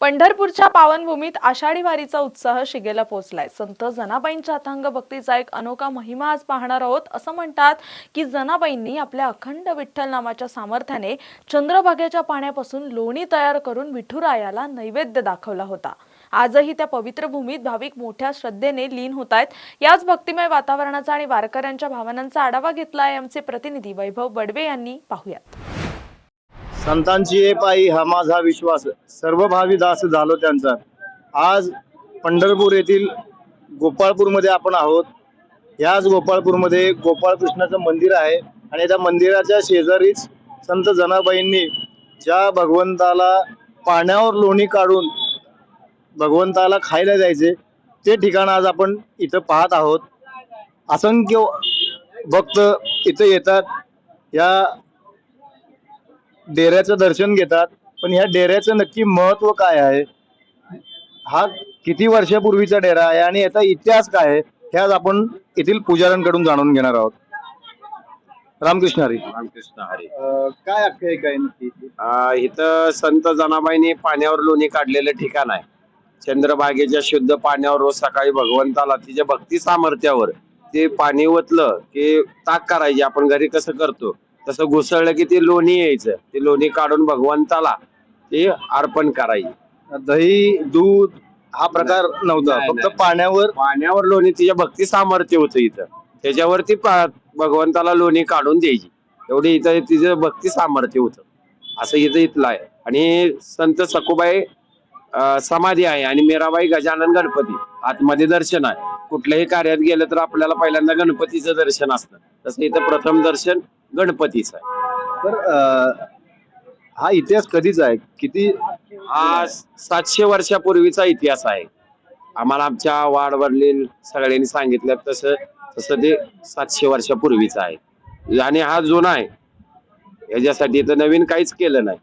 पंढरपूरच्या पावनभूमीत आषाढी वारीचा उत्साह शिगेला पोहोचलाय। संत जनाबाईंच्या अथांग भक्तीचा एक अनोखा महिमा आज पाहणार आहोत। असं म्हणतात की जनाबाईंनी आपल्या अखंड विठ्ठल नामाच्या सामर्थ्याने चंद्रभागेच्या पाण्यापासून लोणी तयार करून विठुरायाला नैवेद्य दाखवला होता। आजही त्या पवित्र भूमीत भाविक मोठ्या श्रद्धेने लीन होत आहेत। याच भक्तिमय वातावरणाचा आणि वारकऱ्यांच्या भावनांचा आढावा घेतलाय आमचे प्रतिनिधी वैभव बडवे यांनी। पाहूयात। संतांची ये पायी हा माझा विश्वास, सर्व भावी दास झालो त्यांचा। आज पंढरपूर येथील गोपाळपूरमध्ये आपण आहोत। याच गोपाळपूरमध्ये गोपाळकृष्णाचं मंदिर आहे आणि त्या मंदिराच्या शेजारीच संत जनाबाईंनी ज्या भगवंताला पाण्यावर लोणी काढून भगवंताला खायला द्यायचे ते ठिकाण आज आपण इथं पाहत आहोत। असंख्य भक्त इथे येतात, या डेऱ्याचं दर्शन घेतात। पण ह्या डेऱ्याचं नक्की महत्व काय आहे, हा किती वर्षापूर्वीचा डेरा आहे आणि याचा इतिहास काय आहे, हे आज आपण येथील पुजाऱ्यांकडून जाणून घेणार आहोत। रामकृष्ण हरी। रामकृष्ण हरी। काय आख्यायिका आहे नक्की? इथं संत जनाबाईंनी पाण्यावर लोणी काढलेलं ठिकाण आहे। चंद्रभागेच्या शुद्ध पाण्यावर रोज सकाळी भगवंताला तिच्या भक्ती सामर्थ्यावर ते पाणी ओतलं की ताक करायची, आपण घरी कसं करतो तसं घुसळलं की ते लोणी यायचं। ते लोणी काढून भगवंताला ते अर्पण करायचे। दही दूध हा प्रकार नव्हता, नाही, फक्त नाही। पाण्यावर लोणी तिच्या भक्ती सामर्थ्य होतं इथं, त्याच्यावरती भगवंताला लोणी काढून द्यायची, एवढी इथं तिचं भक्ती सामर्थ्य होतं। असं इथलं आहे। आणि संत सखुबाई समाधी आहे आणि मीराबाई गजानन गणपती आतमध्ये दर्शन आहे। कुठल्याही कार्यात गेलं तर आपल्याला पहिल्यांदा गणपतीचं दर्शन असतं, तसं इथं प्रथम दर्शन गणपतीचं आहे। तर हा इतिहास कधीचा आहे, किती? हा 700 वर्षापूर्वीचा इतिहास आहे। आम्हाला आमच्या वाडवडील सगळ्यांनी सांगितलं तसं तसं ते 700 वर्षापूर्वीचा आहे आणि हा जुना आहे। याच्यासाठी तर नवीन काहीच केलं नाही,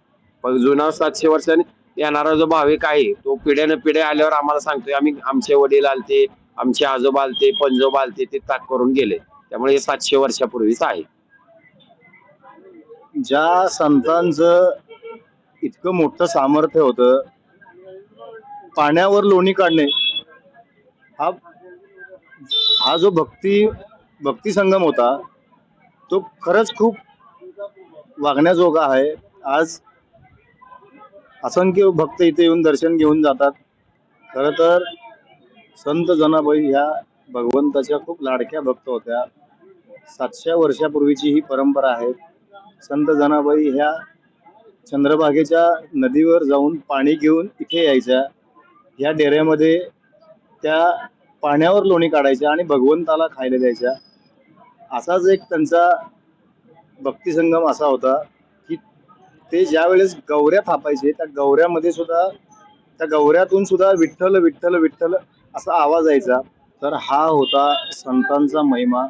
पण जुना 700 वर्षांनी येणारा जो भाविक आहे तो पिढ्यानं पिढ्या आल्यावर आम्हाला सांगतोय, आम्ही आमचे वडील आलते, आमचे आजोबा आलते, पंजोबा आलते, ते ताक करून गेले, त्यामुळे हे 700 वर्षापूर्वीच आहे। ज्या संतांचं इतकं मोठं सामर्थ्य होतं पाण्यावर लोणी काढणे, हा हा जो भक्ती संगम होता तो खरंच खूप वागण्याजोगा आहे। आज असंख्य भक्त इथे येऊन दर्शन घेऊन जातात। खरं तर संत जनाबाई ह्या भगवंताच्या खूप लाडक्या भक्त होत्या। 700 वर्षापूर्वीची ही परंपरा आहे। संत जनाबाई ह्या चंद्रभागेच्या नदीवर जाऊन पाणी घेऊन इथे यायच्या, या डेऱ्यामध्ये त्या पाण्यावर लोणी काढायच्या आणि भगवंताला खायला द्यायच्या। असाच एक त्यांचा भक्ती संगम असा होता की ते ज्या वेळेस गौऱ्या थापायचे, त्या गौऱ्यामध्ये सुद्धा त्या गौऱ्यातून सुद्धा विठ्ठल विठ्ठल विठ्ठल असा आवाज यायचा। तर हा होता संतांचा महिमा।